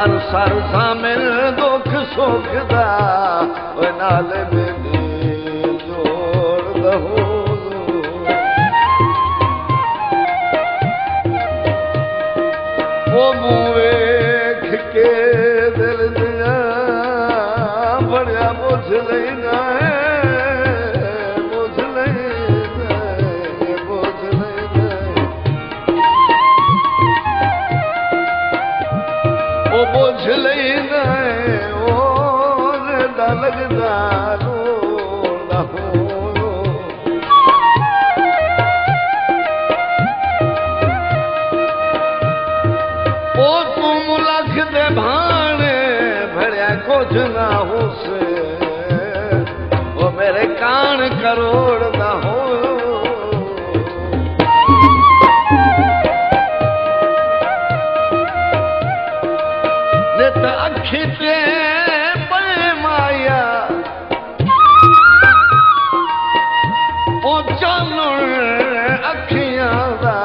अनसार शामिल दुख सुख दा ओ नाल मेरी जोड़ दहो ओ मुँह वेख के दिल दिया बड़िया बुझ लेना बुझ लेना लगदा ओ तुम लख दे भाने भरिया कुछ ना हो से ओ मेरे कान करोड़ ना हो अखी ते पे माया ओ चानण अखियां दा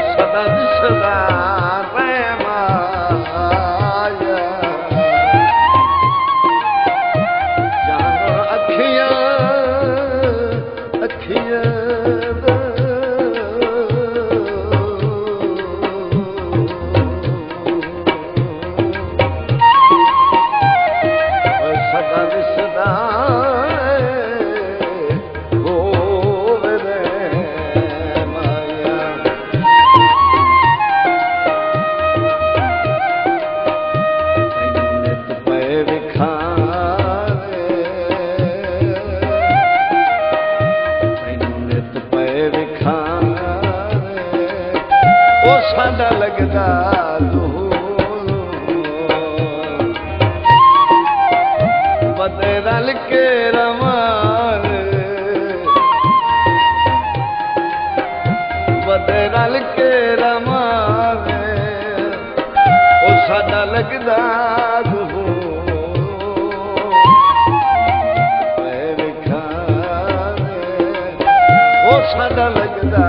सदा दिसदा रे माया चानण अखियां अखियां साडा लगदा बदे रल के रमान बदे रल के रमान ओ साडा लगदा ओ साडा लगदा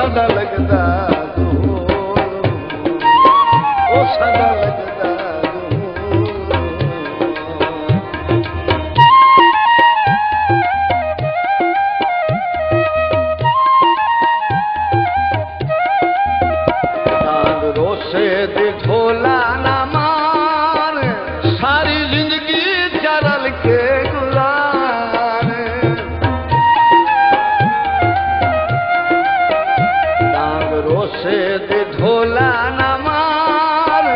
साडा लगदा ओ साडा लगदा दाग रोसे दे झोला ना मार सारी जिंदगी चरल के से दे ढोला न मार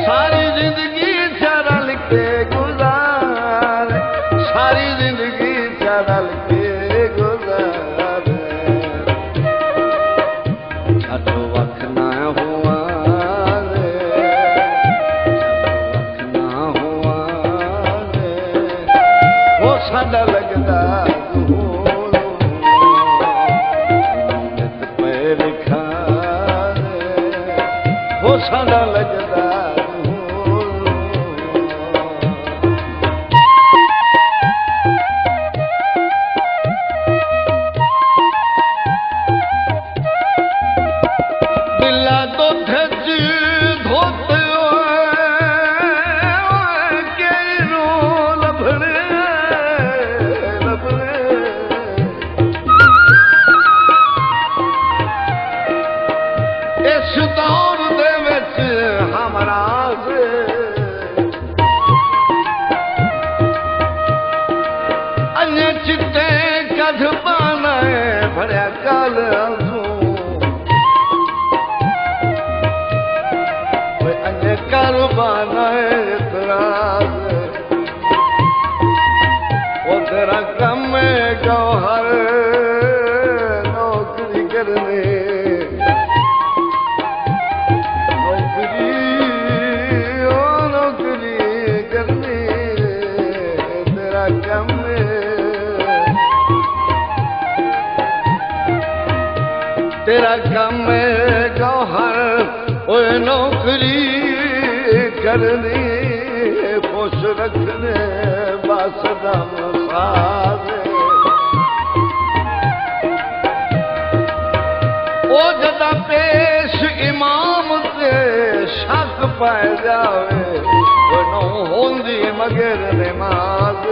सारी जिंदगी चरल के गुजार सारी जिंदगी चरल के गुजार छठ वख ना हुआ छठ वख ना हुआ वो साडा लगदा साडा लगदा दिला तो धज धोते के रो लभणे लभणे तेरा काम है गौहर ओए नौकरी करनी खुश रखने बस दम साध ओ जदा पेश इमाम ते शक पाए जावे ओ नो होंदी मगर नमाज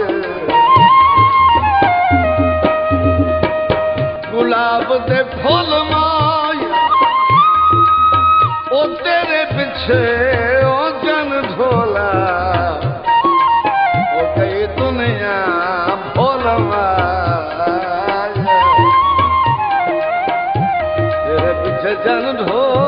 गुलाब दे फुल माया ओ तेरे पिछे ओ जन ढोला ओ कई दुनिया भोल माया तेरे पिछे जन ढोल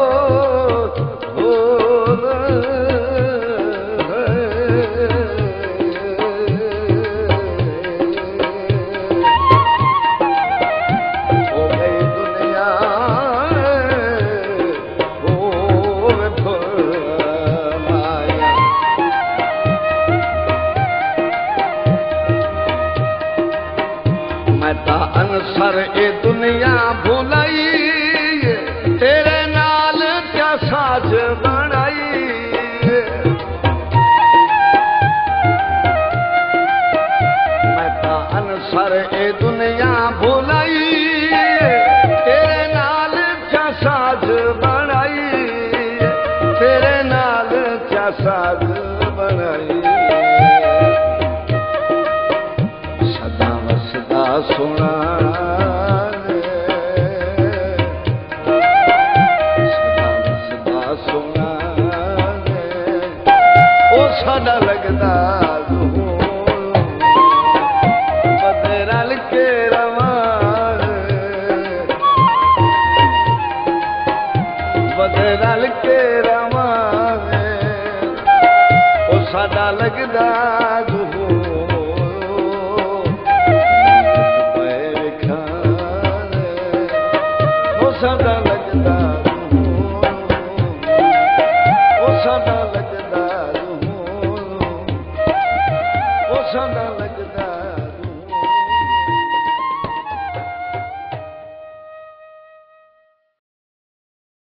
अनसर ए दुनिया भुलाई तेरे नाल क्या साज बनाई मैं ता अनसर ए दुनिया भुलाई तेरे नाल क्या साज बनाई तेरे नाल क्या साज बनाई सदा वसदा सुना साडा लगदा बदे रल के रवां बदे रल के रवां ओ साडा लगदा ओ साडा लगदा ओ साडा लगदा साडा लगदा